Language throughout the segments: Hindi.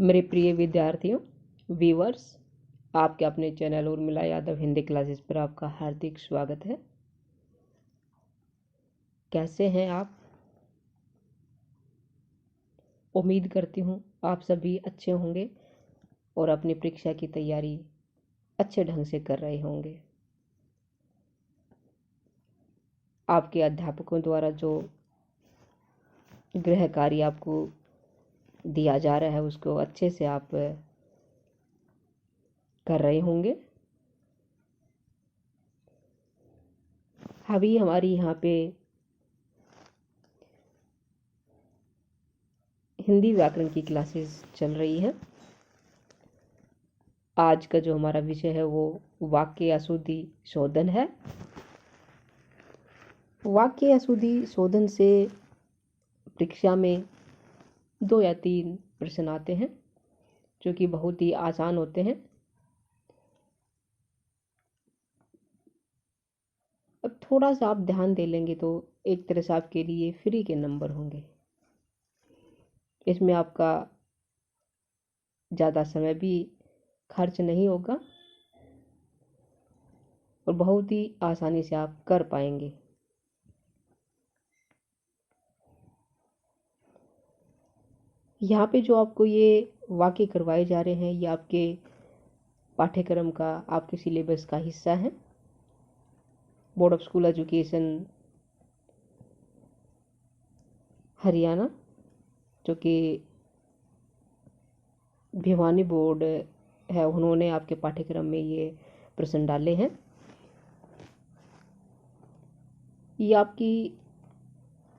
मेरे प्रिय विद्यार्थियों, व्यूअर्स, आपके अपने चैनल उर्मिला यादव हिंदी क्लासेस पर आपका हार्दिक स्वागत है। कैसे हैं आप? उम्मीद करती हूँ आप सभी अच्छे होंगे और अपनी परीक्षा की तैयारी अच्छे ढंग से कर रहे होंगे। आपके अध्यापकों द्वारा जो गृह कार्य आपको दिया जा रहा है उसको अच्छे से आप कर रहे होंगे। अभी हमारी यहाँ पे हिंदी व्याकरण की क्लासेस चल रही है। आज का जो हमारा विषय है वो वाक्य अशुद्धि शोधन है। वाक्य अशुद्धि शोधन से परीक्षा में 2 या 3 प्रश्न आते हैं जो कि बहुत ही आसान होते हैं। अब थोड़ा सा आप ध्यान दे लेंगे तो एक तरह से आपके लिए फ्री के नंबर होंगे। इसमें आपका ज़्यादा समय भी खर्च नहीं होगा और बहुत ही आसानी से आप कर पाएंगे। यहाँ पे जो आपको ये वाक्य करवाए जा रहे हैं ये आपके पाठ्यक्रम का, आपके सिलेबस का हिस्सा है। Board of school education Haryana, जो कि भिवानी बोर्ड है, उन्होंने आपके पाठ्यक्रम में ये प्रश्न डाले हैं। ये आपकी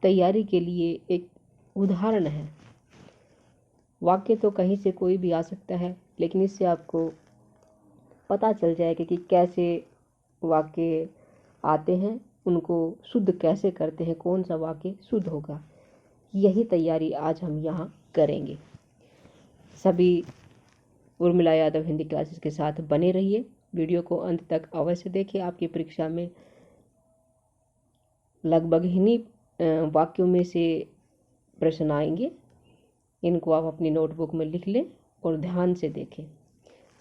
तैयारी के लिए एक उदाहरण है। वाक्य तो कहीं से कोई भी आ सकता है, लेकिन इससे आपको पता चल जाएगा कि कैसे वाक्य आते हैं, उनको शुद्ध कैसे करते हैं, कौन सा वाक्य शुद्ध होगा। यही तैयारी आज हम यहाँ करेंगे। सभी उर्मिला यादव हिंदी क्लासेस के साथ बने रहिए। वीडियो को अंत तक अवश्य देखिए। आपकी परीक्षा में लगभग इन्हीं वाक्यों में से प्रश्न आएंगे। इनको आप अपनी नोटबुक में लिख लें और ध्यान से देखें।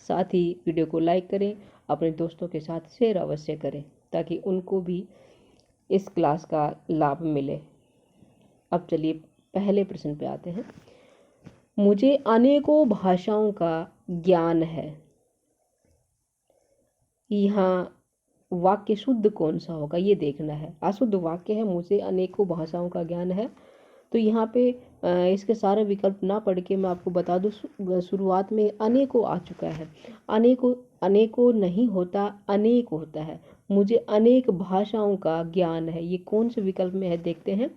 साथ ही वीडियो को लाइक करें, अपने दोस्तों के साथ शेयर अवश्य करें ताकि उनको भी इस क्लास का लाभ मिले। अब चलिए पहले प्रश्न पे आते हैं। मुझे अनेकों भाषाओं का ज्ञान है। यहाँ वाक्य शुद्ध कौन सा होगा ये देखना है। अशुद्ध वाक्य है मुझे अनेकों भाषाओं का ज्ञान है, तो यहाँ पे इसके सारे विकल्प ना पढ़ के मैं आपको बता दूँ, शुरुआत में अनेकों आ चुका है। अनेकों नहीं होता, अनेक होता है। मुझे अनेक भाषाओं का ज्ञान है, ये कौन से विकल्प में है देखते हैं।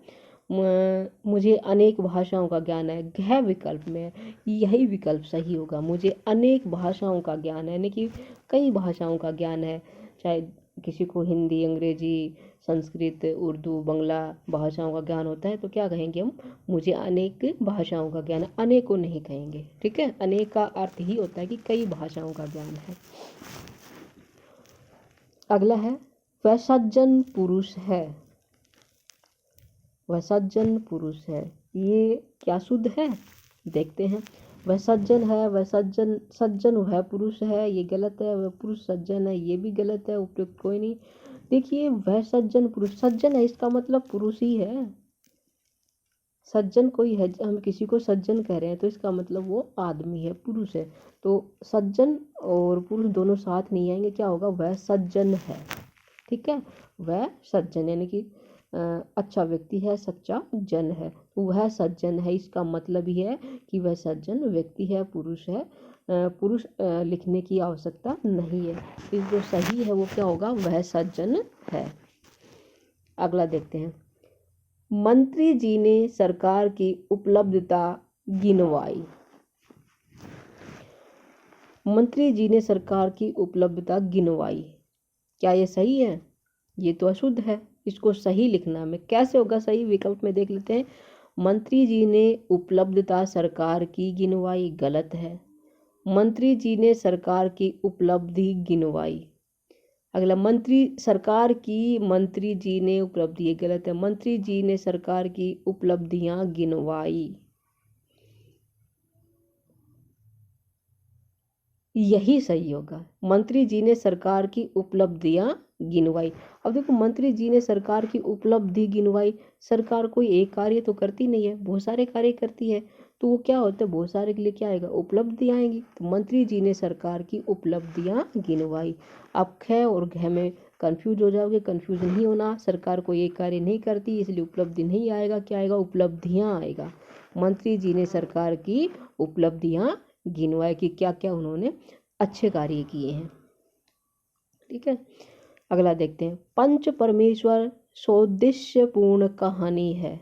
मुझे अनेक भाषाओं का ज्ञान है, घ विकल्प में है। यही विकल्प सही होगा। मुझे अनेक भाषाओं का ज्ञान है, यानी कि कई भाषाओं का ज्ञान है। चाहे किसी को हिंदी, अंग्रेजी, संस्कृत, उर्दू, बांग्ला भाषाओं का ज्ञान होता है तो क्या कहेंगे हम? मुझे अनेक भाषाओं का ज्ञान है, अनेक को नहीं कहेंगे। ठीक है, अनेक का अर्थ ही होता है कि कई भाषाओं का ज्ञान है। अगला है वह सज्जन पुरुष है। वह सज्जन पुरुष है, ये क्या शुद्ध है देखते हैं। वह सज्जन है, वह सज्जन वह पुरुष है, ये गलत है। वह पुरुष सज्जन है, ये भी गलत है। उपयुक्त कोई नहीं। देखिए, वह सज्जन पुरुष, सज्जन है इसका मतलब पुरुष ही है। सज्जन कोई है, हम किसी को सज्जन कह रहे हैं तो इसका मतलब वो आदमी है, पुरुष है। तो सज्जन और पुरुष दोनों साथ नहीं आएंगे, क्या होगा? वह सज्जन है। ठीक है, वह सज्जन यानी कि अच्छा व्यक्ति है, सच्चा जन है। तो वह सज्जन है, इसका मतलब ही है कि वह सज्जन व्यक्ति है, पुरुष है। पुरुष लिखने की आवश्यकता नहीं है। इस जो सही है वो क्या होगा? वह सज्जन है। अगला देखते हैं। मंत्री जी ने सरकार की उपलब्धता गिनवाई। मंत्री जी ने सरकार की उपलब्धता गिनवाई, क्या ये सही है? ये तो अशुद्ध है, इसको सही लिखना में कैसे होगा? सही विकल्प में देख लेते हैं। मंत्री जी ने उपलब्धता सरकार की गिनवाई, गलत है। मंत्री जी ने सरकार की उपलब्धि गिनवाई। अगला, मंत्री जी ने उपलब्धि, ये गलत है। मंत्री जी ने सरकार की उपलब्धियां गिनवाई। यही सही होगा। मंत्री जी ने सरकार की उपलब्धियां गिनवाई। अब देखो, मंत्री जी ने सरकार की उपलब्धि गिनवाई। सरकार कोई एक कार्य तो करती नहीं है, बहुत सारे कार्य करती है। तो वो क्या होता है, बहुत सारे के लिए क्या आएगा, उपलब्धियां आएंगी। तो मंत्री जी ने सरकार की उपलब्धियां गिनवाई। अब ख और घ में कंफ्यूज हो जाओगे, कंफ्यूज नहीं होना। सरकार कोई एक कार्य नहीं करती, इसलिए उपलब्धि नहीं आएगा, क्या आएगा, उपलब्धियां आएगा। मंत्री जी ने सरकार की उपलब्धियां गिनवाई कि क्या क्या उन्होंने अच्छे कार्य किए हैं। ठीक है, अगला देखते हैं। पंच परमेश्वर सौदेश्यपूर्ण कहानी है।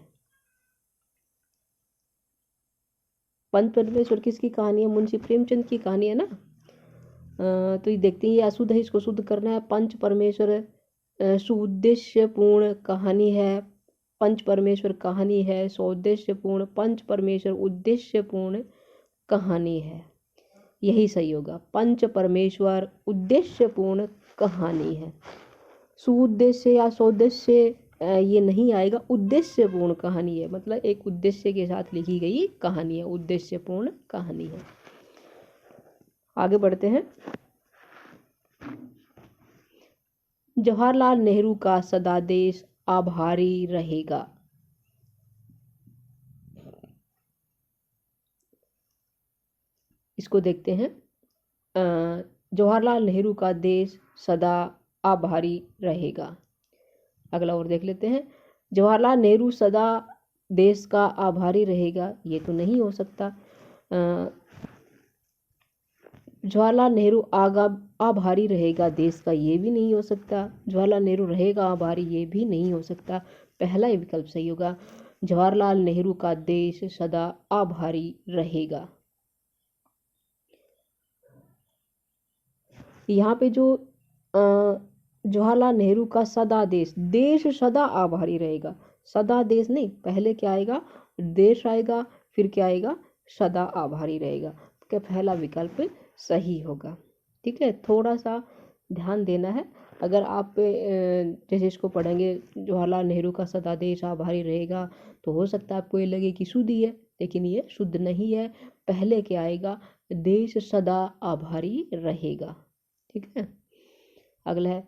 पंच परमेश्वर किसकी कहानी है, मुंशी प्रेमचंद की कहानी है ना। तो ये देखते हैं, ये अशुद्ध है, इसको शुद्ध करना है। पंच परमेश्वर सुउद्देश्यपूर्ण कहानी है। पंच परमेश्वर कहानी है, सौदेश्यपूर्ण, पंच परमेश्वर उद्देश्यपूर्ण कहानी है। यही सही होगा, पंच परमेश्वर उद्देश्यपूर्ण कहानी है। सुउद्देश्य या सौदेश्य ये नहीं आएगा, उद्देश्यपूर्ण कहानी है, मतलब एक उद्देश्य के साथ लिखी गई कहानी है, उद्देश्यपूर्ण कहानी है। आगे बढ़ते हैं। जवाहरलाल नेहरू का सदा देश आभारी रहेगा। इसको देखते हैं। जवाहरलाल नेहरू का देश सदा आभारी रहेगा। अगला और देख लेते हैं। जवाहरलाल नेहरू सदा देश का आभारी रहेगा, ये तो नहीं हो सकता। जवाहरलाल नेहरू आभारी रहेगा देश का, ये भी नहीं हो सकता। जवाहरलाल नेहरू रहेगा आभारी, ये भी नहीं हो सकता। पहला ही विकल्प सही होगा, जवाहरलाल नेहरू का देश सदा आभारी रहेगा। यहाँ पे जो जवाहरलाल नेहरू का सदा देश, देश सदा आभारी रहेगा, सदा देश नहीं, पहले क्या आएगा, देश आएगा, फिर क्या आएगा, सदा आभारी रहेगा। तो क्या पहला विकल्प सही होगा। ठीक है, थोड़ा सा ध्यान देना है। अगर आप जैसे इसको पढ़ेंगे, जवाहरलाल नेहरू का सदा देश आभारी रहेगा, तो हो सकता है आपको ये लगे कि शुद्ध ही है, लेकिन ये शुद्ध नहीं है। पहले क्या आएगा, देश सदा आभारी रहेगा। ठीक है, अगला है।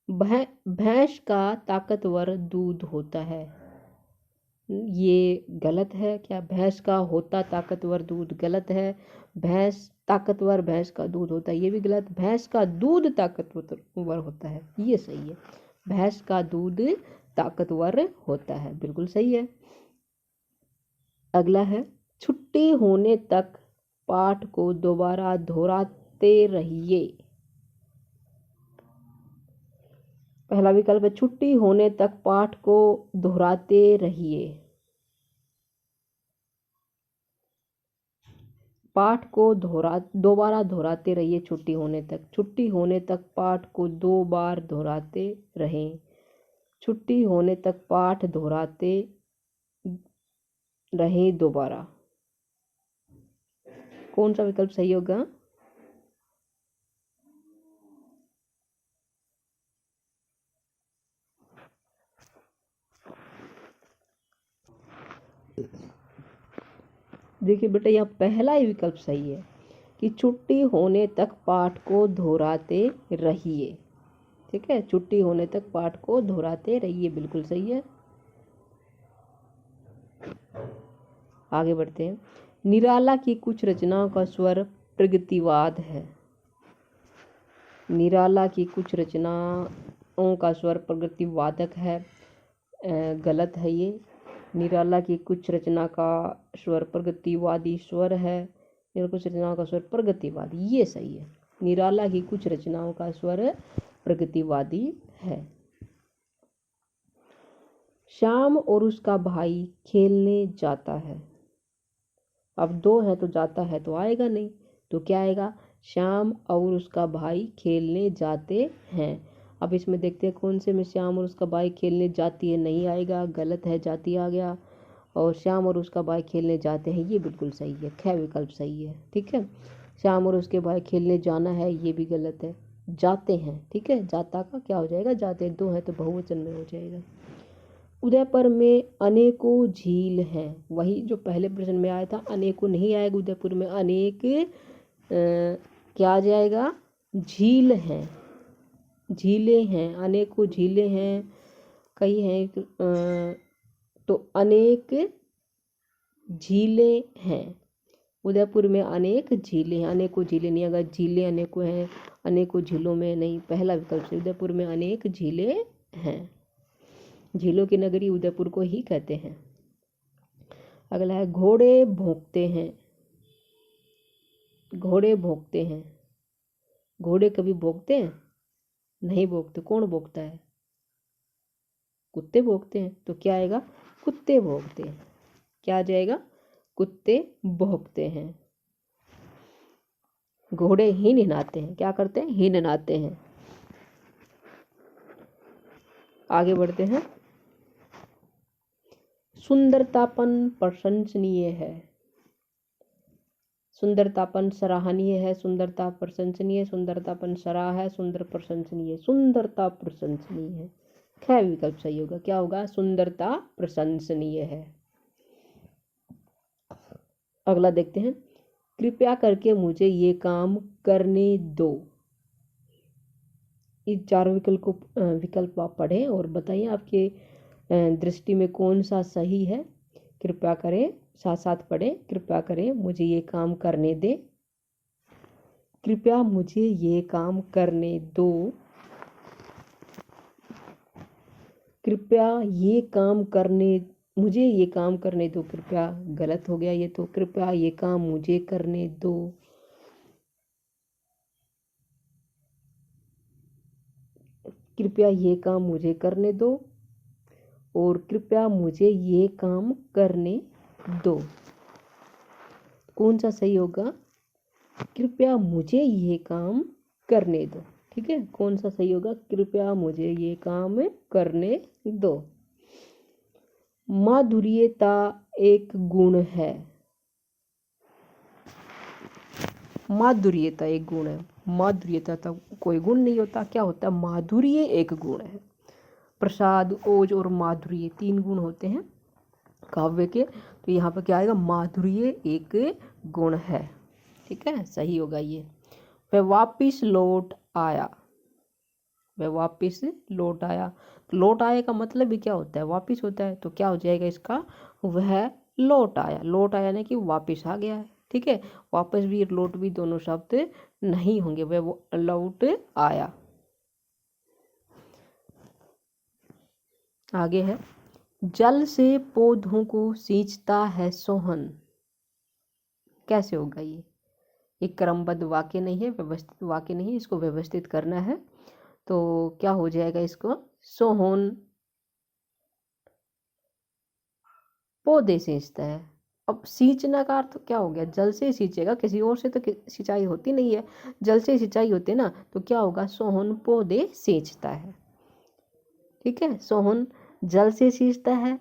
भैंस का ताकतवर दूध होता है। ये गलत है। क्या भैंस का होता ताकतवर दूध, गलत है। भैंस ताकतवर भैंस का दूध होता है, ये भी गलत। भैंस का दूध ताकतवर होता है, ये सही है। भैंस का दूध ताकतवर होता है, बिल्कुल सही है। अगला है। छुट्टी होने तक पाठ को दोबारा दोहराते रहिए। पहला विकल्प है, छुट्टी होने तक पाठ को दोहराते रहिए। पाठ को दोबारा दोहराते रहिए छुट्टी होने तक। छुट्टी होने तक पाठ को 2 बार दोहराते रहें। छुट्टी होने तक पाठ दोहराते रहें दोबारा। कौन सा विकल्प सही होगा? देखिए बेटा, यह पहला ही विकल्प सही है कि छुट्टी होने तक पाठ को दोहराते रहिए। ठीक है, छुट्टी होने तक पाठ को दोहराते रहिए, बिल्कुल सही है। आगे बढ़ते हैं। निराला की कुछ रचनाओं का स्वर प्रगतिवाद है। निराला की कुछ रचनाओं का स्वर प्रगतिवादक है, गलत है ये। निराला की कुछ रचना का स्वर प्रगतिवादी स्वर है, कुछ रचनाओं का स्वर प्रगतिवादी, ये सही है। निराला की कुछ रचनाओं का स्वर प्रगतिवादी है। श्याम और उसका भाई खेलने जाता है। अब 2 है तो जाता है तो आएगा नहीं, तो क्या आएगा, श्याम और उसका भाई खेलने जाते हैं। अब इसमें देखते हैं कौन से में श्याम और उसका भाई खेलने जाती है, नहीं आएगा, गलत है, जाती आ गया। और श्याम और उसका भाई खेलने जाते हैं, ये बिल्कुल सही है, ख विकल्प सही है। ठीक है, श्याम और उसके भाई खेलने जाना है, ये भी गलत है, जाते हैं। ठीक है, जाता का क्या हो जाएगा, जाते। 2 है तो बहुवचन में हो जाएगा। उदयपुर में अनेकों झील हैं, वही जो पहले प्रश्न में आया था, अनेकों नहीं आएगा। उदयपुर में अनेक क्या आ जाएगा? झील है, झीलें हैं, अनेकों झीलें हैं, कई हैं, तो अनेक झीलें हैं। उदयपुर में अनेक झीलें हैं, अनेकों झीलें नहीं, अगर झीलें अनेकों हैं, अनेकों झीलों में नहीं, पहला विकल्प से उदयपुर में अनेक झीलें हैं। झीलों की नगरी उदयपुर को ही कहते हैं। अगला है घोड़े भौंकते हैं। घोड़े भौंकते हैं, घोड़े कभी भौंकते हैं? नहीं भौंकते। कौन भौंकता है? कुत्ते भौंकते हैं। तो क्या आएगा? कुत्ते भौंकते हैं। क्या आ जाएगा? कुत्ते भौंकते हैं। घोड़े हीन हिनाते हैं। क्या करते हैं? हीन हिनाते हैं। आगे बढ़ते हैं। सुंदरतापन प्रशंसनीय है। सुंदरतापन सराहनीय है, सुंदरता प्रशंसनीय, सुंदरतापन सराह है, सुंदर प्रशंसनीय, सुंदरता प्रशंसनीय है। ख विकल्प सही होगा। क्या होगा? सुंदरता प्रशंसनीय है। अगला देखते हैं। कृपया करके मुझे ये काम करने दो। इस चार विकल्प आप पढ़ें और बताइए आपके दृष्टि में कौन सा सही है। कृपया करें, साथ साथ पढ़ें। कृपया करें मुझे ये काम करने दे, कृपया मुझे ये काम करने दो, कृपया ये काम करने, मुझे ये काम करने दो। कृपया गलत हो गया ये तो। कृपया ये काम मुझे करने दो। कृपया ये काम मुझे करने दो और कृपया मुझे ये काम करने दो। कौन सा सही होगा? कृपया मुझे ये काम करने दो। ठीक है, कौन सा सही होगा? कृपया मुझे ये काम करने दो। माधुर्यता एक गुण है। माधुर्यता एक गुण है। माधुर्यता तो कोई गुण नहीं होता। क्या होता है? माधुर्य एक गुण है। प्रसाद, ओज और माधुर्य तीन गुण होते हैं काव्य के। तो यहाँ पर क्या आएगा? माधुर्य एक गुण है। ठीक है, सही होगा ये। वह वापिस लौट आया। वह वापिस लौट आया। लौट आया का मतलब भी क्या होता है? वापिस होता है। तो क्या हो जाएगा इसका? वह लौट आया। लौट आया यानी कि वापिस आ गया है। ठीक है, वापस भी लौट भी दोनों शब्द नहीं होंगे। वह लौट आया। आगे है। जल से पौधों को सींचता है सोहन। कैसे होगा ये? एक क्रमबद्ध वाक्य नहीं है, व्यवस्थित वाक्य नहीं है, इसको व्यवस्थित करना है। तो क्या हो जाएगा इसको? सोहन पौधे सींचता है। अब सींचना का अर्थ क्या हो गया? जल से सींचेगा, किसी और से तो सिंचाई होती नहीं है, जल से सिंचाई होती है ना। तो क्या होगा? सोहन पौधे सींचता है। ठीक है, सोहन जल से सींचता है।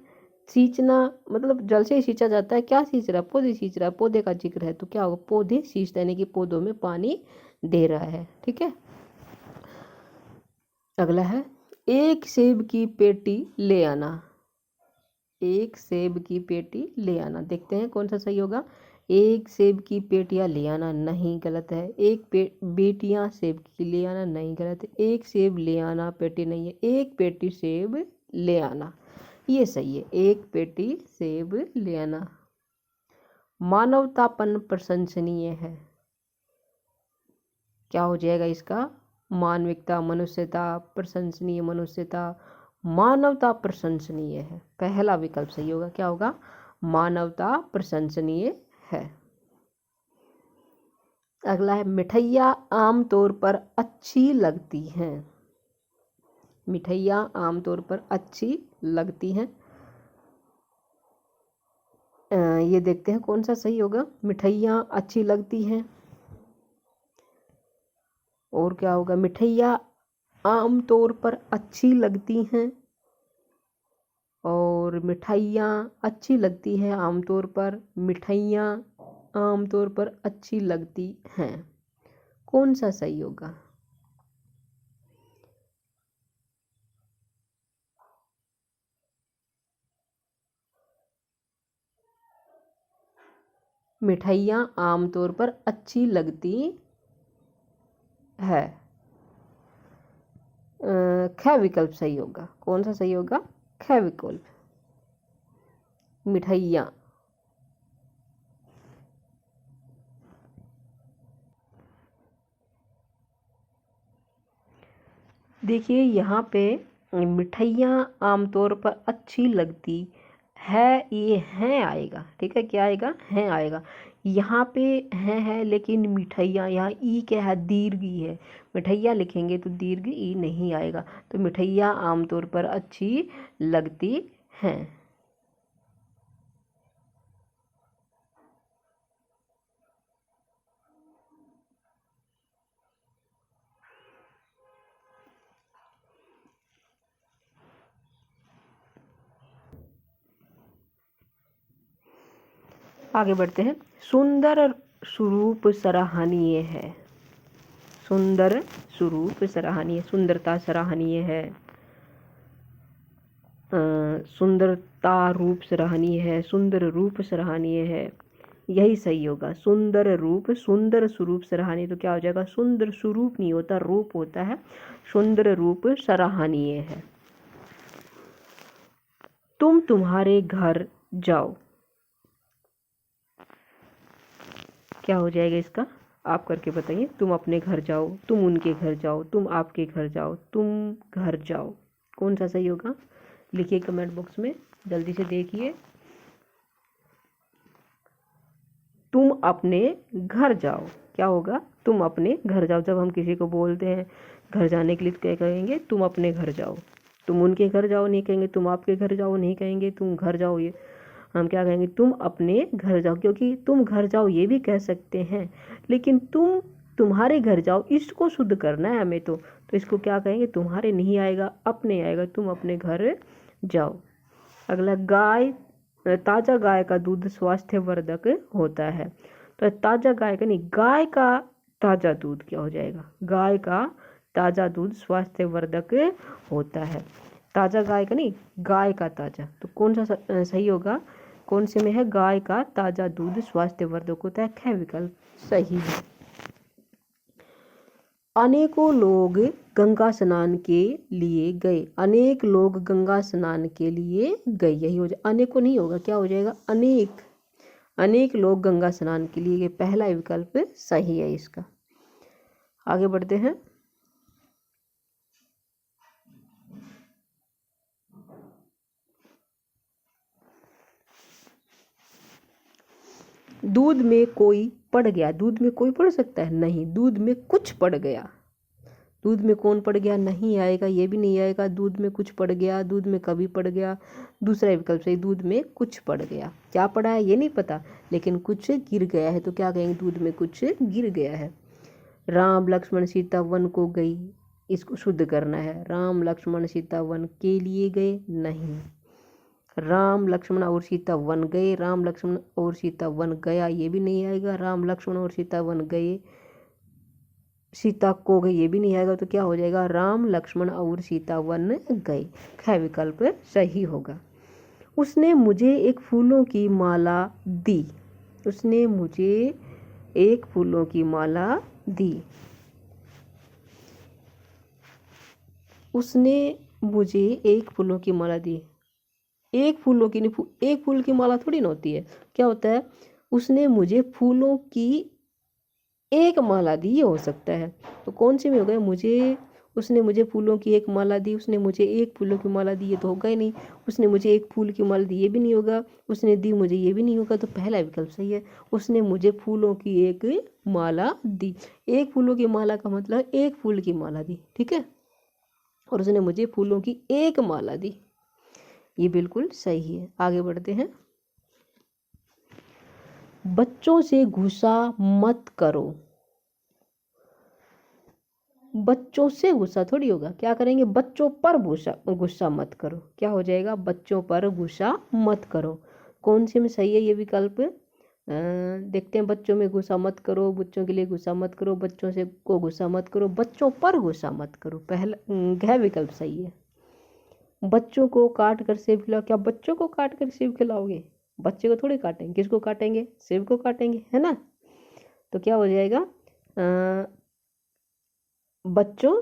सींचना मतलब जल से सींचा जाता है। क्या सींच रहा है? पौधे सींच रहा है, पौधे का जिक्र है। तो क्या होगा? पौधे सींचता है यानी कि पौधों में पानी दे रहा है। ठीक है, अगला है। एक सेब की पेटी ले आना। एक सेब की पेटी ले आना। देखते हैं कौन सा सही होगा। एक सेब की पेटियां ले आना नहीं, गलत है। एक बेटियां सेब की ले आना नहीं, गलत है। एक सेब ले आना पेटी नहीं है। एक पेटी सेब ले आना ये सही है। एक पेटी सेब ले आना। मानवतापन प्रशंसनीय है। क्या हो जाएगा इसका? मानविकता, मनुष्यता, प्रशंसनीय, मनुष्यता, मानवता प्रशंसनीय है। पहला विकल्प सही होगा। क्या होगा? मानवता प्रशंसनीय है। अगला है। मिठाइयाँ आमतौर पर अच्छी लगती हैं। मिठाइयाँ आमतौर पर अच्छी लगती हैं। ये देखते हैं कौन सा सही होगा। मिठाइयाँ अच्छी लगती हैं और क्या होगा? मिठाइयाँ आमतौर पर अच्छी लगती हैं और मिठाइयाँ अच्छी लगती हैं आमतौर पर। मिठाइयाँ आमतौर पर अच्छी लगती हैं। कौन सा सही होगा? मिठाइयाँ आमतौर पर अच्छी लगती है। ख विकल्प सही होगा। कौन सा सही होगा? ख विकल्प, मिठाइयाँ। देखिए यहाँ पे मिठाइयाँ आमतौर पर अच्छी लगती है, ये हैं आएगा, ठीक है, क्या आएगा? हैं आएगा। यहाँ पे है लेकिन मिठाइयाँ, यहाँ ई क्या है? दीर्घ ई है। मिठाइयाँ लिखेंगे तो दीर्घ ई नहीं आएगा, तो मिठाइयाँ आमतौर पर अच्छी लगती हैं। आगे बढ़ते हैं। सुंदर स्वरूप सराहनीय है। सुंदर स्वरूप सराहनीय, सुंदरता सराहनीय है। सुंदरता रूप सराहनीय है, सुंदर रूप सराहनीय है, यही सही होगा। सुंदर रूप, सुंदर स्वरूप सराहनीय, तो क्या हो जाएगा? सुंदर स्वरूप नहीं होता, रूप होता है। सुंदर रूप सराहनीय है। तुम तुम्हारे घर जाओ, क्या हो जाएगा इसका? आप करके बताइए। तुम अपने घर जाओ, तुम उनके घर जाओ, तुम आपके घर जाओ, तुम घर जाओ, कौन सा सही होगा? लिखिए कमेंट बॉक्स में, जल्दी से देखिए। तुम अपने घर जाओ, क्या होगा? तुम अपने घर जाओ। जब हम किसी को बोलते हैं घर जाने के लिए तो क्या कहेंगे? तुम अपने घर जाओ। तुम उनके घर जाओ नहीं कहेंगे, तुम आपके घर जाओ नहीं कहेंगे, तुम घर जाओ, ये हम क्या कहेंगे? तुम अपने घर जाओ। क्योंकि तुम घर जाओ ये भी कह सकते हैं, लेकिन तुम तुम्हारे घर जाओ इसको शुद्ध करना है हमें, तो इसको क्या कहेंगे? तुम्हारे नहीं आएगा, अपने आएगा। तुम अपने घर जाओ। अगला, गाय, ताज़ा गाय का दूध स्वास्थ्यवर्धक होता है। तो ताज़ा गाय का नहीं, गाय का ताज़ा दूध क्या हो जाएगा? गाय का ताज़ा दूध स्वास्थ्यवर्धक होता है। ताज़ा गाय का नहीं, गाय का ताज़ा, तो कौन सा सही होगा? कौन से में है? गाय का ताज़ा दूध स्वास्थ्यवर्धक होता है, ख विकल्प सही है। अनेकों लोग गंगा स्नान के लिए गए। अनेक लोग गंगा स्नान के लिए गए, यही हो जाए। अनेकों नहीं होगा, क्या हो जाएगा? अनेक। अनेक लोग गंगा स्नान के लिए गए, पहला विकल्प सही है इसका। आगे बढ़ते हैं। दूध में कोई पड़ गया। दूध में कोई पड़ सकता है? नहीं। दूध में कुछ पड़ गया। दूध में कौन पड़ गया? नहीं आएगा, ये भी नहीं आएगा। दूध में कुछ पड़ गया, दूध में कभी पड़ गया, दूसरा विकल्प सही। दूध में कुछ पड़ गया, क्या पड़ा है ये नहीं पता, लेकिन कुछ गिर गया है, तो क्या कहेंगे? दूध में कुछ गिर गया है। राम लक्ष्मण सीता वन को गई, इसको शुद्ध करना है। राम लक्ष्मण सीता वन के लिए गए, नहीं। राम लक्ष्मण और सीता वन गए, राम लक्ष्मण और सीता वन गया, ये भी नहीं आएगा। राम लक्ष्मण और सीता वन गए, सीता को गए, ये भी नहीं आएगा, तो क्या हो जाएगा? राम लक्ष्मण और सीता वन गए, ख विकल्प सही होगा। उसने मुझे एक फूलों की माला दी। उसने मुझे एक फूलों की माला दी। उसने मुझे एक फूलों की माला दी। एक फूलों की नहीं, एक फूल की माला थोड़ी ना होती है। क्या होता है? उसने मुझे फूलों की एक माला दी, ये हो सकता है। तो कौन सी में हो गया? मुझे, उसने मुझे फूलों की एक माला दी, उसने मुझे एक फूलों की माला दी, ये तो होगा ही नहीं। उसने मुझे एक फूल की माला दी, ये भी नहीं होगा। उसने दी मुझे, ये भी नहीं होगा, तो पहला विकल्प सही है। उसने मुझे फूलों की एक माला दी। एक फूलों की माला का मतलब एक फूल की माला दी, ठीक है, और उसने मुझे फूलों की एक माला दी, ये बिल्कुल सही है। आगे बढ़ते हैं। बच्चों से गुस्सा मत करो। बच्चों से गुस्सा थोड़ी होगा, क्या करेंगे? बच्चों पर गुस्सा मत करो, क्या हो जाएगा? बच्चों पर गुस्सा मत करो। कौन से में सही है ये विकल्प? देखते हैं। बच्चों में गुस्सा मत करो, बच्चों के लिए गुस्सा मत करो, बच्चों से को गुस्सा मत करो, बच्चों पर गुस्सा मत करो, पहला घ विकल्प सही है। बच्चों को काट कर सेब खिलाओ, क्या बच्चों को काट कर सेब खिलाओगे? बच्चे को थोड़ी काटेंगे, किसको काटेंगे? सेब को काटेंगे, है ना? तो क्या हो जाएगा? बच्चों को काट कर सेब खिलाओगे, बच्चे को थोड़ी काटेंगे, किसको काटेंगे? सेब को काटेंगे, है ना? तो क्या हो जाएगा? सेब को काटेंगे, है ना? तो क्या हो जाएगा? बच्चों को काट कर सेब खिलाओगे, बच्चे को थोड़ी काटेंगे, किसको काटेंगे? सेब को काटेंगे, है ना? बच्चों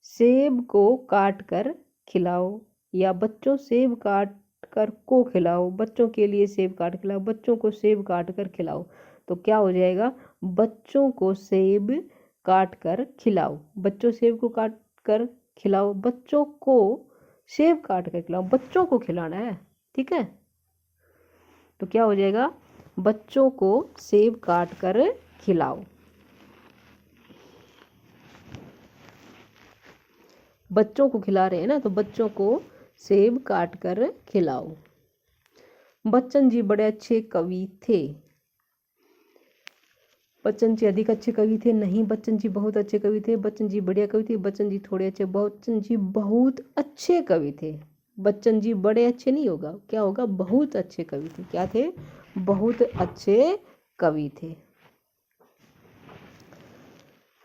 सेब को काट कर खिलाओ, या बच्चों सेब काट कर को खिलाओ, बच्चों के लिए सेब काट खिलाओ, बच्चों को सेब काट कर खिलाओ। तो क्या हो जाएगा, बच्चों को सेब काट कर खिलाओ, बच्चों सेब को काट कर खिलाओ, बच्चों को सेब काट कर खिलाओ, बच्चों को खिलाना है, ठीक है। तो क्या हो जाएगा, बच्चों को सेब काट कर खिलाओ, बच्चों को खिला रहे हैं ना, तो बच्चों को सेब काट कर खिलाओ। बच्चन जी बड़े अच्छे कवि थे, बच्चन जी अधिक अच्छे कवि थे नहीं, बच्चन जी बहुत अच्छे कवि थे, बच्चन जी बढ़िया कवि थे, बच्चन जी थोड़े अच्छे, बच्चन जी बहुत अच्छे कवि थे। बच्चन जी बड़े अच्छे नहीं होगा, क्या होगा, बहुत अच्छे कवि थे, क्या थे, बहुत अच्छे कवि थे।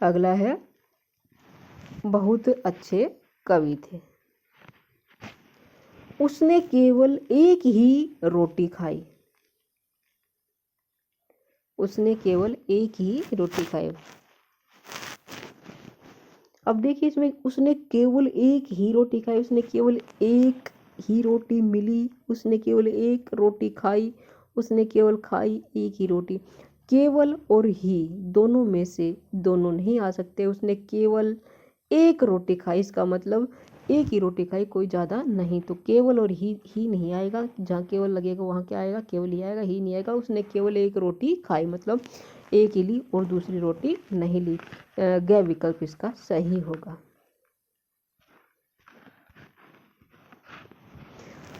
अगला है बहुत अच्छे कवि थे। उसने केवल एक ही रोटी खाई, उसने केवल एक ही रोटी खाई। अब देखिए इसमें उसने केवल एक ही रोटी खाई, उसने केवल एक ही रोटी मिली, उसने केवल एक रोटी खाई, उसने केवल खाई एक ही रोटी। केवल और ही दोनों में से दोनों नहीं आ सकते, उसने केवल एक रोटी खाई, इसका मतलब एक ही रोटी खाई, कोई ज़्यादा नहीं। तो केवल और ही नहीं आएगा, जहाँ केवल लगेगा वहाँ क्या आएगा, केवल ही आएगा, ही नहीं आएगा। उसने केवल एक रोटी खाई मतलब एक ही ली और दूसरी रोटी नहीं ली। ग विकल्प इसका सही होगा।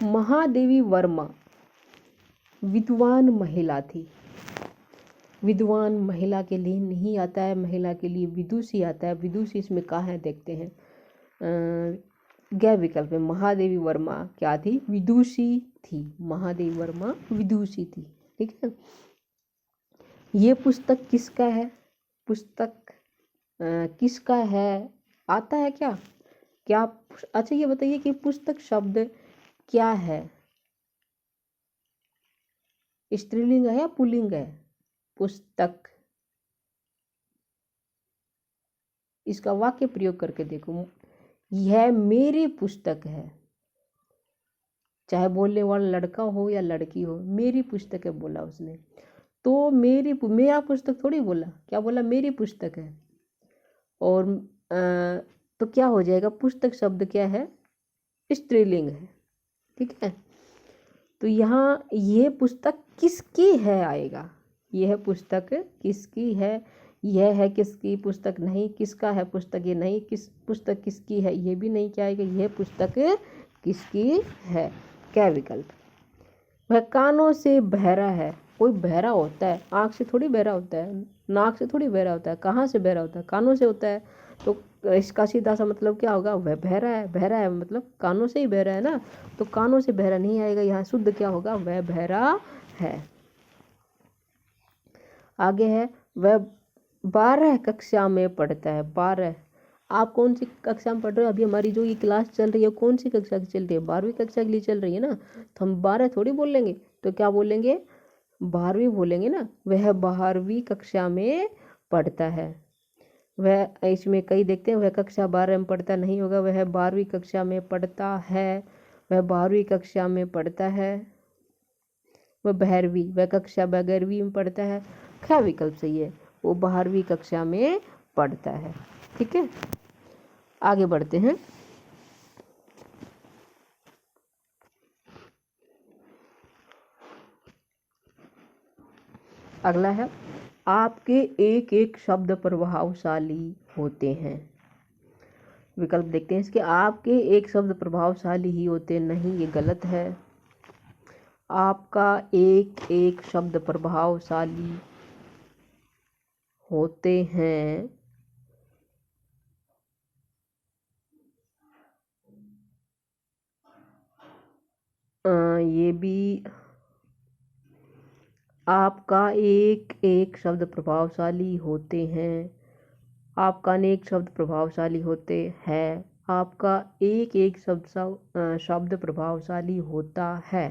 महादेवी वर्मा विद्वान महिला थी, विद्वान महिला के लिए नहीं आता है, महिला के लिए विदुषी आता है। विदुषी इसमें कहाँ है देखते हैं, ग विकल्प में महादेवी वर्मा क्या थी, विदुषी थी, महादेवी वर्मा विदुषी थी, ठीक है। ये पुस्तक किसका है, पुस्तक किसका है, आता है क्या, क्या, अच्छा ये बताइए कि पुस्तक शब्द क्या है, स्त्रीलिंग है या पुल्लिंग है, पुस्तक, इसका वाक्य प्रयोग करके देखो, यह मेरी पुस्तक है, चाहे बोलने वाला लड़का हो या लड़की हो, मेरी पुस्तक है बोला उसने। तो मेरा पुस्तक थोड़ी बोला, क्या बोला, मेरी पुस्तक है। और तो क्या हो जाएगा, पुस्तक शब्द क्या है, स्त्रीलिंग है, ठीक है। तो यहाँ ये पुस्तक किसकी है आएगा, यह पुस्तक किसकी है, यह है किसकी पुस्तक नहीं, किसका है पुस्तक ये नहीं, किस पुस्तक किसकी है ये भी नहीं, क्या आएगा, यह पुस्तक किसकी है। क्या विकल्प, वह कानों से बहरा है, कोई बहरा होता है, आँख से थोड़ी बहरा होता है, नाक से थोड़ी बहरा होता है, कहाँ से बहरा होता है, कानों से होता है। तो इसका सीधा सा मतलब क्या होगा, वह बहरा है, बहरा है मतलब कानों से ही बहरा है ना, तो कानों से बहरा नहीं आएगा, यहाँ शुद्ध क्या होगा, वह बहरा है। आगे है, वह 12 कक्षा में पढ़ता है, 12, आप कौन सी कक्षा में पढ़ रहे हो, अभी हमारी जो ये क्लास चल रही है कौन सी कक्षा की चल रही है, 12वीं कक्षा के लिए चल रही है ना, तो हम 12 थोड़ी बोल लेंगे, तो क्या बोलेंगे, 12वीं बोलेंगे ना। वह 12वीं कक्षा में पढ़ता है, वह इसमें कई देखते हैं, वह कक्षा 12 में पढ़ता नहीं होगा, वह 12वीं कक्षा में पढ़ता है, वह 12वीं कक्षा में पढ़ता है, वह 12वीं, वह कक्षा 12वीं में पढ़ता है, क्या विकल्प सही है, वो 12वीं कक्षा में पढ़ता है, ठीक है। आगे बढ़ते हैं, अगला है, आपके एक एक शब्द प्रभावशाली होते हैं। विकल्प देखते हैं इसके, आपके एक शब्द प्रभावशाली ही होते नहीं, ये गलत है। आपका एक एक शब्द प्रभावशाली होते हैं, ये भी, आपका एक एक शब्द प्रभावशाली होते हैं, आपका अनेक शब्द प्रभावशाली होते हैं, आपका एक एक शब्द प्रभावशाली होता है,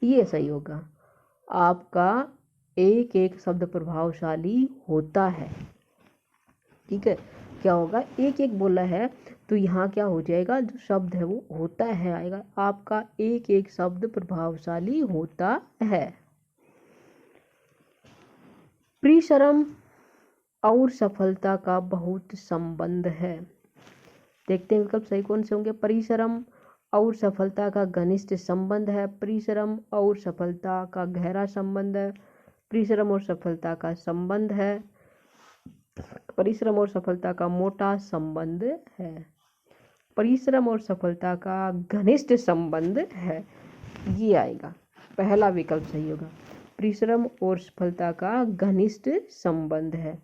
ये सही होगा। आपका एक एक शब्द प्रभावशाली होता है, ठीक है, क्या होगा, एक एक बोला है तो यहाँ क्या हो जाएगा, जो शब्द है वो होता है आएगा। आपका एक एक शब्द प्रभावशाली होता है। परिश्रम और सफलता का बहुत संबंध है। देखते हैं विकल्प सही कौन से होंगे। परिश्रम और सफलता का घनिष्ठ संबंध है, परिश्रम और सफलता का गहरा संबंध है, परिश्रम और सफलता का संबंध है, परिश्रम और सफलता का मोटा संबंध है, परिश्रम और सफलता का घनिष्ठ संबंध है। ये आएगा, पहला विकल्प सही होगा। परिश्रम और सफलता का घनिष्ठ संबंध है।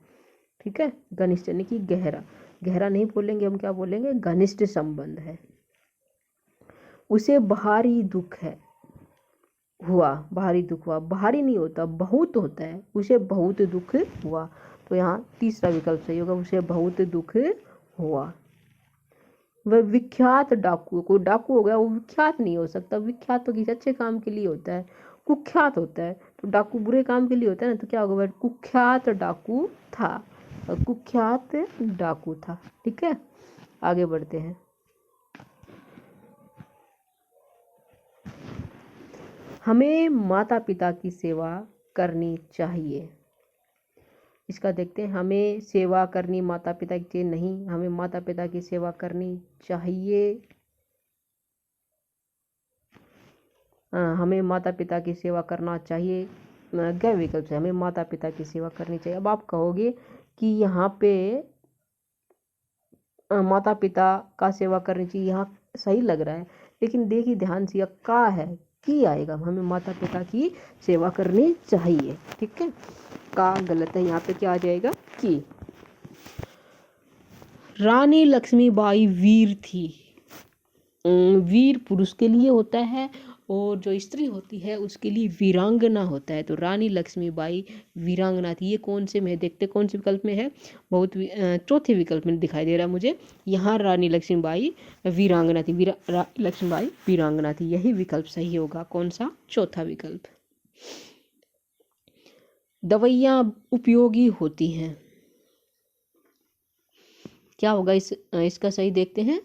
ठीक है, घनिष्ठ यानी कि गहरा, गहरा नहीं बोलेंगे हम, क्या बोलेंगे, घनिष्ठ संबंध है। उसे भारी दुख है हुआ, भारी दुख हुआ, भारी नहीं होता, बहुत होता है, उसे बहुत दुख हुआ। तो यहाँ तीसरा विकल्प सही होगा, उसे बहुत दुख हुआ। वह विख्यात डाकू, कोई डाकू हो गया वो विख्यात नहीं हो सकता, विख्यात तो किसी अच्छे काम के लिए होता है, कुख्यात होता है, तो डाकू बुरे काम के लिए होता है ना, तो क्या होगा, कुख्यात डाकू था, कुख्यात डाकू था। ठीक है, आगे बढ़ते हैं। हमें माता पिता की सेवा करनी चाहिए। इसका देखते हैं, हमें सेवा करनी माता पिता की नहीं, हमें माता पिता की सेवा करनी चाहिए। हमें माता पिता की सेवा करना चाहिए, गए विकल्प से हमें माता पिता की सेवा करनी चाहिए। अब आप कहोगे कि यहाँ पे माता पिता का सेवा करनी चाहिए, यहाँ सही लग रहा है, लेकिन देखिए ध्यान से का है, की आएगा, हमें माता पिता की सेवा करनी चाहिए। ठीक है, का गलत है, यहाँ पे क्या आ जाएगा, की। रानी लक्ष्मीबाई वीर थी। वीर पुरुष के लिए होता है और जो स्त्री होती है उसके लिए वीरांगना होता है। तो रानी लक्ष्मीबाई वीरांगना थी। ये कौन से में देखते, कौन से विकल्प में है, बहुत चौथे विकल्प में दिखाई दे रहा है मुझे। यहाँ रानी लक्ष्मीबाई वीरांगना थी, लक्ष्मीबाई वीरांगना थी, यही विकल्प सही होगा। कौन सा, चौथा विकल्प। दवाइयाँ उपयोगी होती हैं, क्या होगा इसका सही देखते हैं।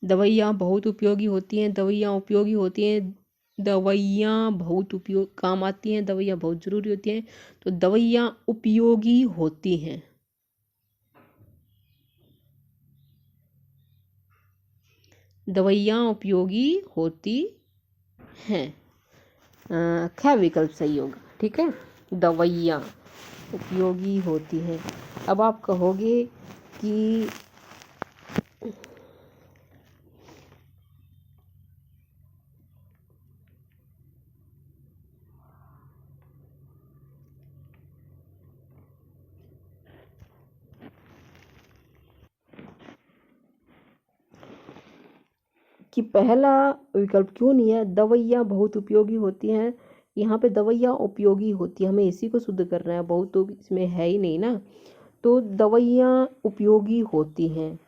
दवाइयाँ बहुत उपयोगी होती हैं, दवाइयाँ उपयोगी होती हैं, दवाइयाँ बहुत उपयोग काम आती हैं, दवाइयाँ बहुत ज़रूरी होती हैं, तो दवाइयाँ उपयोगी होती हैं। दवाइयाँ उपयोगी होती हैं, ख विकल्प सही होगा। ठीक है, दवाइयाँ उपयोगी होती हैं। अब आप कहोगे कि पहला विकल्प क्यों नहीं है, दवाइयाँ बहुत उपयोगी होती हैं, यहाँ पे दवाइयाँ उपयोगी होती है, हमें इसी को शुद्ध करना है, बहुत तो इसमें है ही नहीं ना, तो दवाइयाँ उपयोगी होती हैं।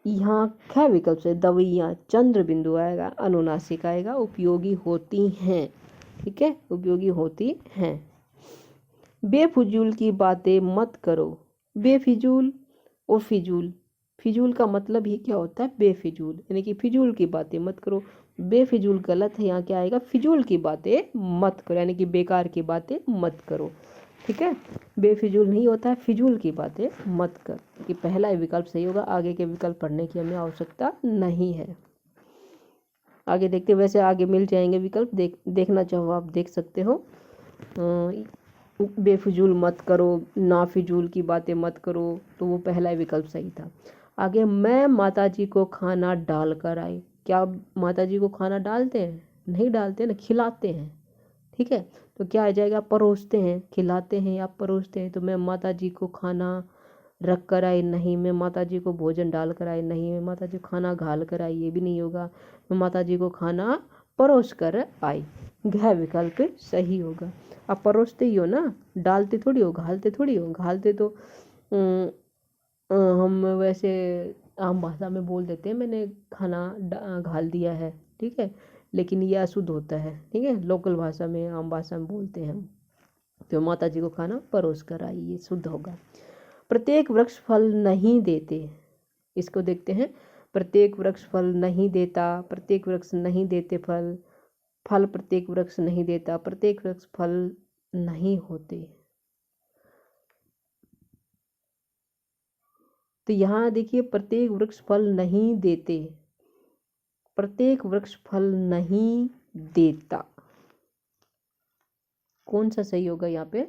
यहाँ ख विकल्प से दवाइयाँ चंद्र बिंदु आएगा, अनुनासिक आएगा, उपयोगी होती हैं। ठीक है, उपयोगी होती हैं। बेफिजूल की बातें मत करो। बेफिजूल और फिजूल, फिजूल का मतलब ही क्या होता है, बेफिजूल, यानी कि फिजूल की बातें मत करो। बेफिजूल गलत है, यहाँ क्या आएगा, फिजूल की बातें मत करो, यानी कि बेकार की बातें मत करो। ठीक है, बेफिजूल नहीं होता है, फिजूल की बातें मत कर। ये पहला विकल्प सही होगा, आगे के विकल्प पढ़ने की हमें आवश्यकता नहीं है। आगे देखते, वैसे आगे मिल जाएंगे विकल्प, देखना चाहो आप देख सकते हो। बेफिजूल मत करो, नाफिजूल की बातें मत करो, तो वो पहला विकल्प सही था। आगे, मैं माताजी को खाना डाल कर आई। क्या माताजी को खाना डालते हैं, नहीं डालते ना, खिलाते हैं। ठीक है, तो क्या आ जाएगा, परोसते हैं, खिलाते हैं या परोसते हैं। तो मैं माताजी को खाना रख कर आई, नहीं। मैं माताजी को भोजन डाल कर आई, नहीं। मैं माताजी को खाना घाल कर आई, ये भी नहीं होगा। मैं माताजी को खाना परोस कर आई, घ विकल्प सही होगा। आप परोसते ही हो ना, डालते थोड़ी हो, घालते थोड़ी हो। घालते तो हम वैसे आम भाषा में बोल देते हैं, मैंने खाना घाल दिया है। ठीक है, लेकिन ये अशुद्ध होता है, ठीक है। लोकल भाषा में, आम भाषा में बोलते हैं हम। तो माता जी को खाना परोस कर आई, ये शुद्ध होगा। प्रत्येक वृक्ष फल नहीं देते, इसको देखते हैं। प्रत्येक वृक्ष फल नहीं देता, प्रत्येक वृक्ष नहीं देते फल, फल प्रत्येक वृक्ष नहीं देता, प्रत्येक वृक्ष फल नहीं होते। तो यहाँ देखिए, प्रत्येक वृक्ष फल नहीं देते, प्रत्येक वृक्ष फल नहीं देता, कौन सा सही होगा यहाँ पे?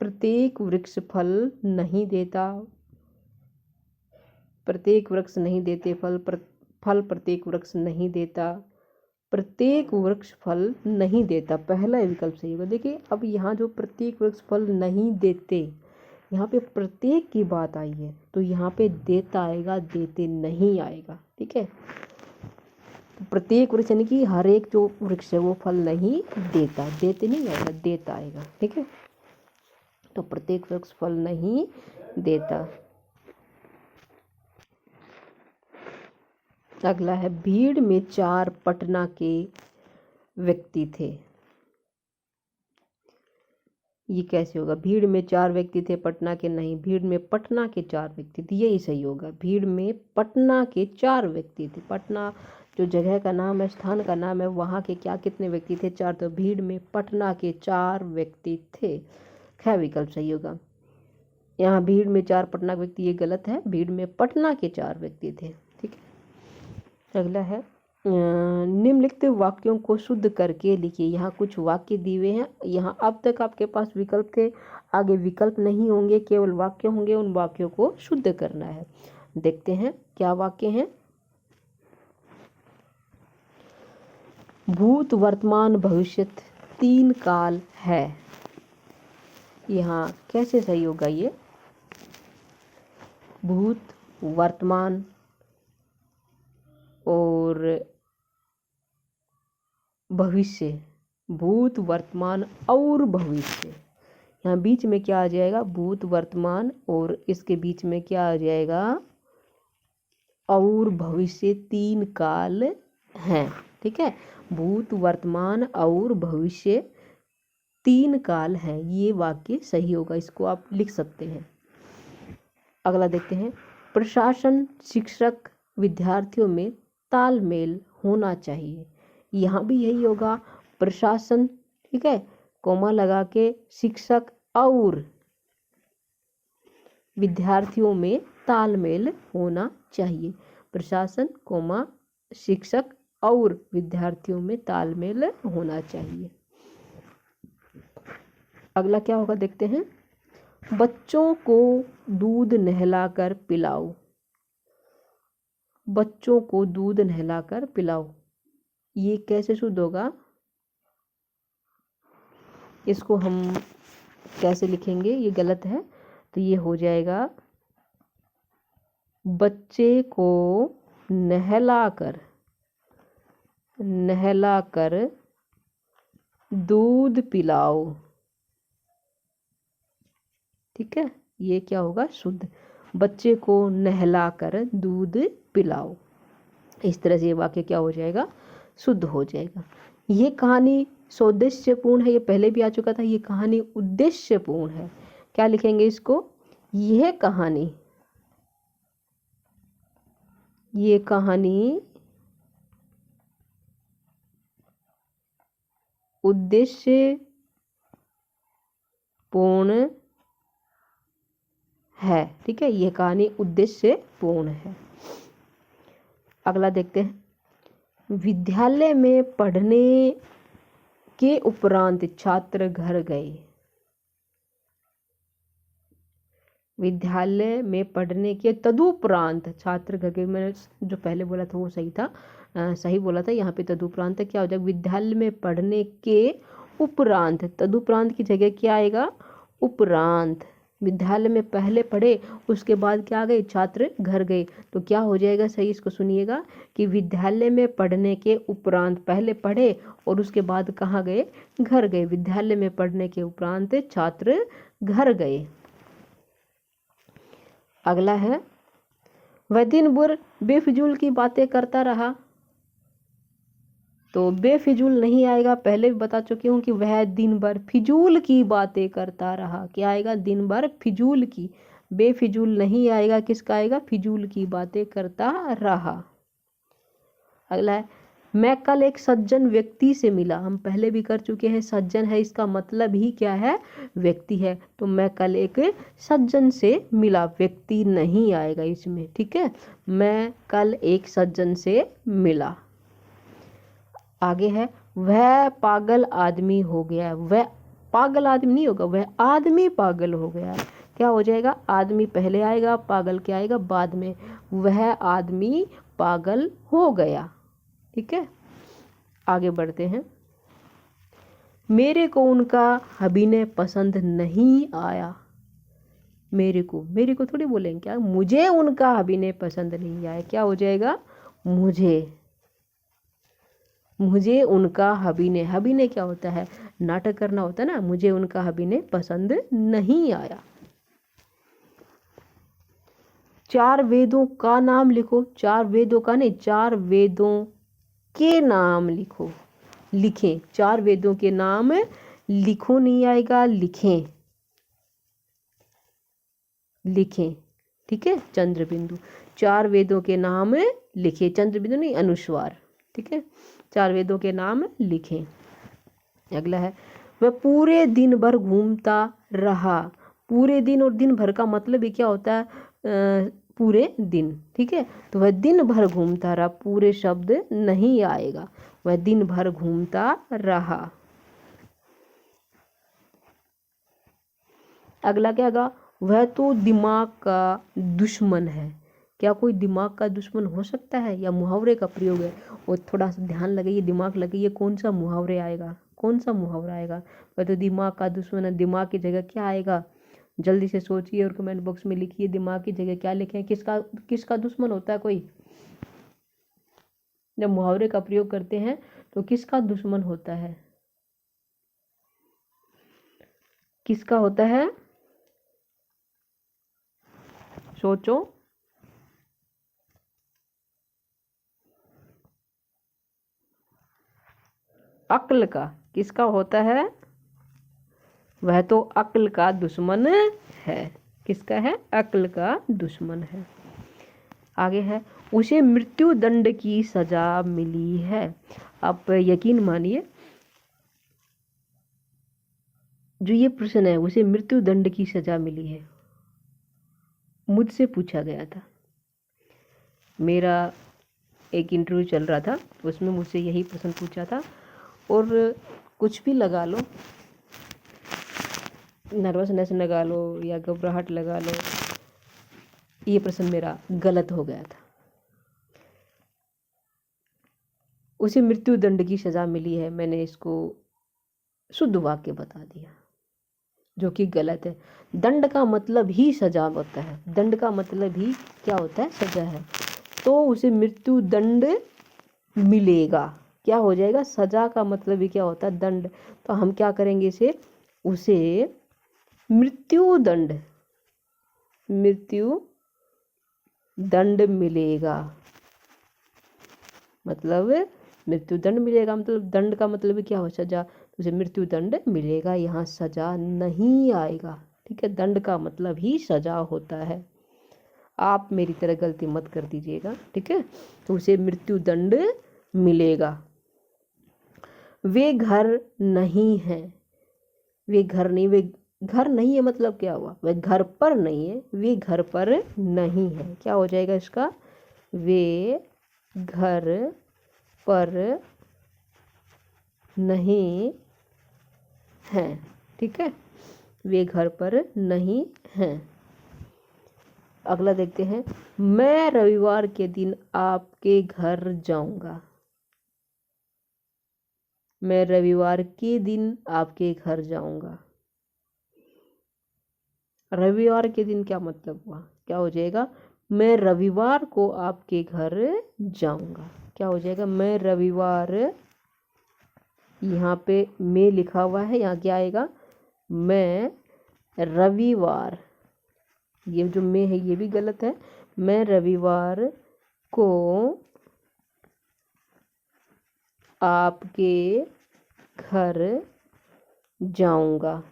प्रत्येक वृक्ष फल नहीं देता, प्रत्येक वृक्ष नहीं देते फल, फल प्रत्येक वृक्ष नहीं देता, प्रत्येक वृक्ष फल नहीं देता, पहला विकल्प सही होगा। देखिए अब यहाँ जो प्रत्येक वृक्ष फल नहीं देते, यहाँ पे प्रत्येक की बात आई है, तो यहाँ पे देता आएगा, देते नहीं आएगा, ठीक है। प्रत्येक वृक्ष यानी कि हर एक जो वृक्ष है वो फल नहीं देता, देते नहीं आएगा, देता आएगा, ठीक है। तो प्रत्येक वृक्ष फल नहीं देता। अगला है, भीड़ में 4 पटना के व्यक्ति थे। ये कैसे होगा? भीड़ में 4 व्यक्ति थे, पटना के नहीं, भीड़ में पटना के 4 व्यक्ति थे, यही सही होगा। भीड़ में पटना के 4 व्यक्ति थे। पटना जो जगह का नाम है, स्थान का नाम है, वहाँ के क्या कितने व्यक्ति थे? 4। तो भीड़ में पटना के 4 व्यक्ति थे, ख विकल्प सही होगा। यहाँ भीड़ में 4 पटना के व्यक्ति, ये गलत है, भीड़ में पटना के 4 व्यक्ति थे, ठीक है। अगला है, निम्नलिखित वाक्यों को शुद्ध करके लिखिए। यहाँ कुछ वाक्य दिए हुए हैं, यहाँ अब तक आपके पास विकल्प थे, आगे विकल्प नहीं होंगे, केवल वाक्य होंगे, उन वाक्यों को शुद्ध करना है। देखते हैं क्या वाक्य हैं। भूत वर्तमान भविष्य 3 काल है, यहाँ कैसे सही होगा? ये भूत वर्तमान और भविष्य, भूत वर्तमान और भविष्य, यहाँ बीच में क्या आ जाएगा? भूत वर्तमान, और इसके बीच में क्या आ जाएगा? और भविष्य 3 काल हैं, ठीक है। भूत वर्तमान और भविष्य 3 काल हैं, ये वाक्य सही होगा, इसको आप लिख सकते हैं। अगला देखते हैं, प्रशासन, शिक्षक, विद्यार्थियों में तालमेल होना चाहिए। यहाँ भी यही होगा, प्रशासन, ठीक है, कोमा लगा के, शिक्षक और विद्यार्थियों में तालमेल होना चाहिए। प्रशासन, कोमा, शिक्षक और विद्यार्थियों में तालमेल होना चाहिए। अगला क्या होगा देखते हैं, बच्चों को दूध नहलाकर पिलाओ। बच्चों को दूध नहलाकर पिलाओ, ये कैसे शुद्ध होगा? इसको हम कैसे लिखेंगे? ये गलत है, तो ये हो जाएगा, बच्चे को नहलाकर दूध पिलाओ, ठीक है। ये क्या होगा? शुद्ध। बच्चे को नहलाकर दूध पिलाओ, इस तरह से ये वाक्य क्या हो जाएगा? शुद्ध हो जाएगा। ये कहानी सौदेश्यपूर्ण है, ये पहले भी आ चुका था। ये कहानी उद्देश्यपूर्ण है, क्या लिखेंगे इसको? ये कहानी उद्देश्यपूर्ण है, ठीक है। यह कहानी उद्देश्यपूर्ण है। अगला देखते हैं, विद्यालय में पढ़ने के उपरांत छात्र घर गए। विद्यालय में पढ़ने के तदुपरांत छात्र घर गए, मैंने जो पहले बोला था वो सही था, सही बोला था। यहाँ पे तदुपरांत क्या हो जाएगा? विद्यालय में पढ़ने के उपरांत, तदुपरांत की जगह क्या आएगा? उपरांत। विद्यालय में पहले पढ़े, उसके बाद क्या आ गए? छात्र घर गए, तो क्या हो जाएगा सही? इसको सुनिएगा कि विद्यालय में पढ़ने के उपरांत पहले पढ़े और उसके बाद कहाँ गए? घर गए। विद्यालय में पढ़ने के उपरांत छात्र घर गए। अगला है, वह दिन भर बेफिजूल की बातें करता रहा। तो बेफिजूल नहीं आएगा, पहले भी बता चुकी हूँ कि वह दिन भर फिजूल की बातें करता रहा। क्या आएगा? दिन भर फिजूल की। बेफिजूल नहीं आएगा, किसका आएगा? फिजूल की बातें करता रहा। अगला है, मैं कल एक सज्जन व्यक्ति से मिला। हम पहले भी कर चुके हैं, सज्जन है इसका मतलब ही क्या है? व्यक्ति है। तो मैं कल एक सज्जन से मिला, व्यक्ति नहीं आएगा इसमें, ठीक है। मैं कल एक सज्जन से मिला। आगे है, वह पागल आदमी हो गया। वह पागल आदमी नहीं होगा, वह आदमी पागल हो गया। क्या हो जाएगा? आदमी पहले आएगा, पागल क्या आएगा? बाद में। वह आदमी पागल हो गया, ठीक है। आगे बढ़ते हैं। मेरे को उनका अभिनय पसंद नहीं आया। मेरे को थोड़ी बोलेंगे क्या? मुझे उनका अभिनय पसंद नहीं आया। क्या हो जाएगा? मुझे उनका अभिनय। अभिनय क्या होता है? नाटक करना होता है ना। मुझे उनका अभिनय पसंद नहीं आया। 4 वेदों का नाम लिखो। 4 वेदों का नहीं, 4 वेदों के नाम लिखो। लिखें। 4 वेदों के नाम लिखो नहीं आएगा, लिखें। लिखें, ठीक है। चंद्र बिंदु। 4 वेदों के नाम लिखे, चंद्र बिंदु नहीं, अनुस्वार, ठीक है। 4 वेदों के नाम लिखें। अगला है, वह पूरे दिन भर घूमता रहा। पूरे दिन और दिन भर का मतलब ही क्या होता है? पूरे दिन, ठीक है। तो वह दिन भर घूमता रहा, पूरे शब्द नहीं आएगा। वह दिन भर घूमता रहा। अगला क्या होगा? वह तो दिमाग का दुश्मन है। क्या कोई दिमाग का दुश्मन हो सकता है? या मुहावरे का प्रयोग है? और थोड़ा सा ध्यान लगाइए, दिमाग लगाइए, कौन सा मुहावरे आएगा? कौन सा मुहावरा आएगा? वह तो दिमाग का दुश्मन है। दिमाग की जगह क्या आएगा? जल्दी से सोचिए और कमेंट बॉक्स में लिखिए, दिमाग की जगह क्या लिखें? किसका दुश्मन होता है कोई? जब मुहावरे का प्रयोग करते हैं तो किसका दुश्मन होता है? किसका होता है? सोचो। अक्ल का। किसका होता है? वह तो अक्ल का दुश्मन है। किसका है? अक्ल का दुश्मन है। आगे है, उसे मृत्यु दंड की सजा मिली है। आप यकीन मानिए, जो ये प्रश्न है, उसे मृत्यु दंड की सजा मिली है, मुझसे पूछा गया था। मेरा एक इंटरव्यू चल रहा था, उसमें मुझसे यही प्रश्न पूछा था। और कुछ भी लगा लो, नर्वसनेस लगा लो या घबराहट लगा लो, ये प्रश्न मेरा गलत हो गया था। उसे मृत्यु दंड की सजा मिली है, मैंने इसको शुद्ध वाक्य बता दिया, जो कि गलत है। दंड का मतलब ही सजा होता है। दंड का मतलब ही क्या होता है? सजा है। तो उसे मृत्यु दंड मिलेगा। क्या हो जाएगा? सजा का मतलब ही क्या होता है? दंड। तो हम क्या करेंगे इसे? उसे मृत्यु दंड मिलेगा। मतलब मृत्यु दंड मिलेगा, मतलब दंड का मतलब क्या हो? सजा। उसे मृत्यु दंड मिलेगा, यहाँ सजा नहीं आएगा, ठीक है। दंड का मतलब ही सजा होता है। आप मेरी तरह गलती मत कर दीजिएगा, ठीक है। तो उसे मृत्यु दंड मिलेगा। वे घर नहीं है। वे घर नहीं है मतलब क्या हुआ? वे घर पर नहीं है, वे घर पर नहीं है। क्या हो जाएगा इसका? वे घर पर नहीं है, ठीक है। वे घर पर नहीं हैं। अगला देखते हैं, मैं रविवार के दिन आपके घर जाऊंगा। मैं रविवार के दिन आपके घर जाऊंगा। रविवार के दिन क्या मतलब हुआ? क्या हो जाएगा? मैं रविवार को आपके घर जाऊंगा। क्या हो जाएगा? मैं रविवार, यहाँ पे मैं लिखा हुआ है, यहाँ क्या आएगा? मैं रविवार। ये जो मैं है ये भी गलत है। मैं रविवार को आपके घर जाऊंगा।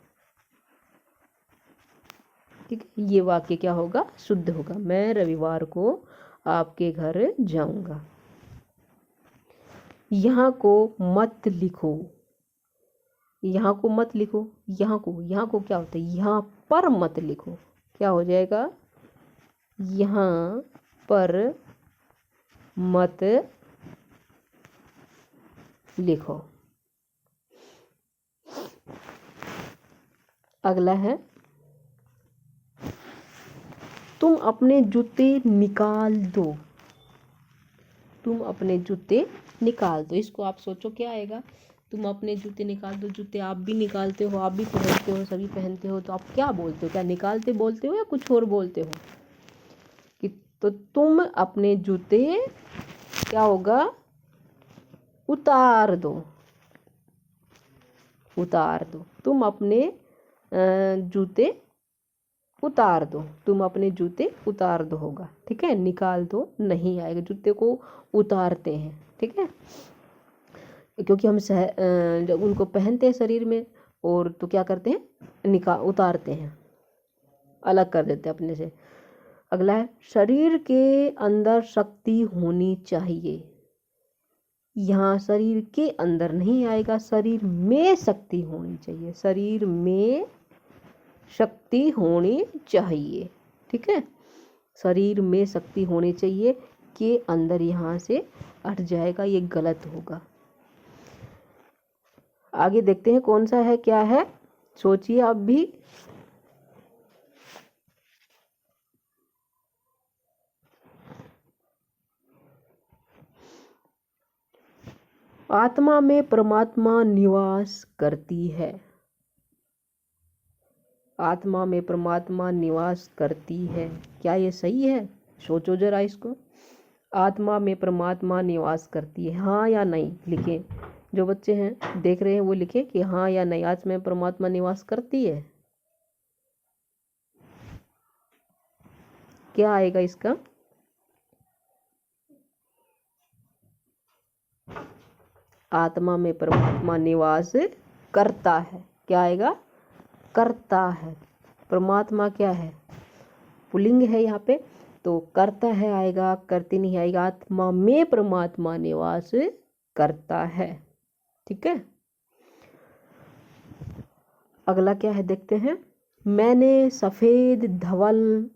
ठीक है, ये वाक्य क्या होगा? शुद्ध होगा। मैं रविवार को आपके घर जाऊंगा। यहाँ को मत लिखो। यहाँ को मत लिखो। यहाँ को क्या होता है? यहाँ पर मत लिखो। क्या हो जाएगा? यहाँ पर मत लिखो। अगला है, तुम अपने जूते निकाल दो। तुम अपने जूते निकाल दो। इसको आप सोचो क्या आएगा? तुम अपने जूते निकाल दो। जूते आप भी निकालते हो, आप भी पहनते हो, सभी पहनते हो, तो आप क्या बोलते हो? क्या निकालते बोलते हो या कुछ और बोलते हो? कि तो तुम अपने जूते क्या होगा? उतार दो। उतार दो। तुम अपने जूते उतार दो। तुम अपने जूते उतार दो होगा। ठीक है, निकाल दो नहीं आएगा। जूते को उतारते हैं। ठीक है, क्योंकि हम जब उनको पहनते हैं शरीर में, और तो क्या करते हैं? उतारते हैं, अलग कर देते हैं अपने से। अगला है, शरीर के अंदर शक्ति होनी चाहिए। यहाँ शरीर के अंदर नहीं आएगा, शरीर में शक्ति होनी चाहिए। शरीर में शक्ति होनी चाहिए। ठीक है, शरीर में शक्ति होनी चाहिए के अंदर यहाँ से हट जाएगा, ये गलत होगा। आगे देखते हैं कौन सा है, क्या है, सोचिए आप भी। आत्मा में परमात्मा निवास करती है। आत्मा में परमात्मा निवास करती है। क्या ये सही है? सोचो जरा इसको। आत्मा में परमात्मा निवास करती है, हाँ या नहीं लिखें। जो बच्चे हैं देख रहे हैं वो लिखें कि हाँ या नहीं, आत्मा में परमात्मा निवास करती है। क्या आएगा इसका? आत्मा में परमात्मा निवास करता है। क्या आएगा? करता है। परमात्मा क्या है? पुल्लिंग है यहाँ पे, तो करता है आएगा, करती नहीं आएगा। आत्मा में परमात्मा निवास करता है। ठीक है, अगला क्या है देखते हैं। मैंने सफेद धवल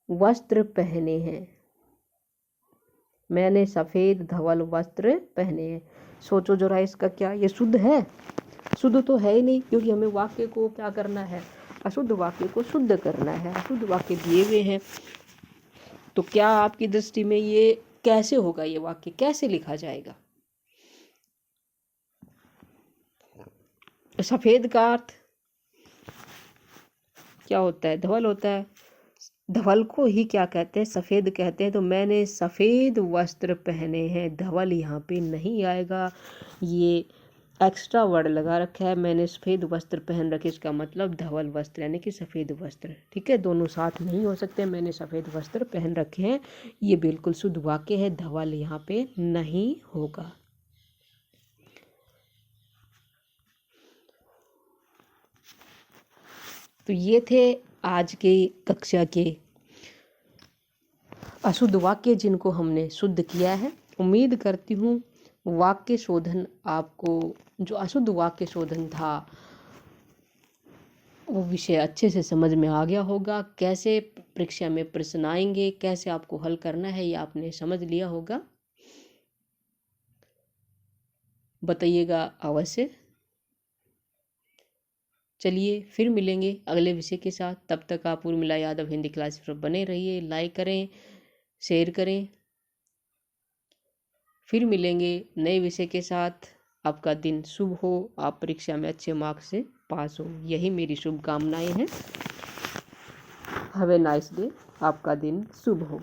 वस्त्र पहने हैं। मैंने सफेद धवल वस्त्र पहने हैं। सोचो जरा इसका क्या, ये शुद्ध है? शुद्ध तो है ही नहीं, क्योंकि हमें वाक्य को क्या करना है? अशुद्ध वाक्य को शुद्ध करना है। अशुद्ध वाक्य दिए हुए हैं, तो क्या आपकी दृष्टि में ये कैसे होगा? ये वाक्य कैसे लिखा जाएगा? सफेद का अर्थ क्या होता है? धवल होता है। धवल को ही क्या कहते हैं? सफेद कहते हैं। तो मैंने सफेद वस्त्र पहने हैं, धवल यहाँ पे नहीं आएगा, ये एक्स्ट्रा वर्ड लगा रखा है। मैंने सफेद वस्त्र पहन रखे, इसका मतलब धवल वस्त्र यानी कि सफेद वस्त्र। ठीक है, दोनों साथ नहीं हो सकते। मैंने सफेद वस्त्र पहन रखे हैं, ये बिल्कुल शुद्ध वाक्य है, धवल यहाँ पे नहीं होगा। तो ये थे आज के कक्षा के अशुद्ध वाक्य जिनको हमने शुद्ध किया है। उम्मीद करती हूँ वाक्य शोधन आपको, जो अशुद्ध वाक्य शोधन था, वो विषय अच्छे से समझ में आ गया होगा। कैसे परीक्षा में प्रश्न आएंगे, कैसे आपको हल करना है, ये आपने समझ लिया होगा। बताइएगा अवश्य। चलिए फिर मिलेंगे अगले विषय के साथ। तब तक आप उर्मिला यादव हिंदी क्लास पर बने रहिए, लाइक करें, शेयर करें। फिर मिलेंगे नए विषय के साथ। आपका दिन शुभ हो, आप परीक्षा में अच्छे मार्क्स से पास हो, यही मेरी शुभकामनाएं हैं। Have a nice day. आपका दिन शुभ हो।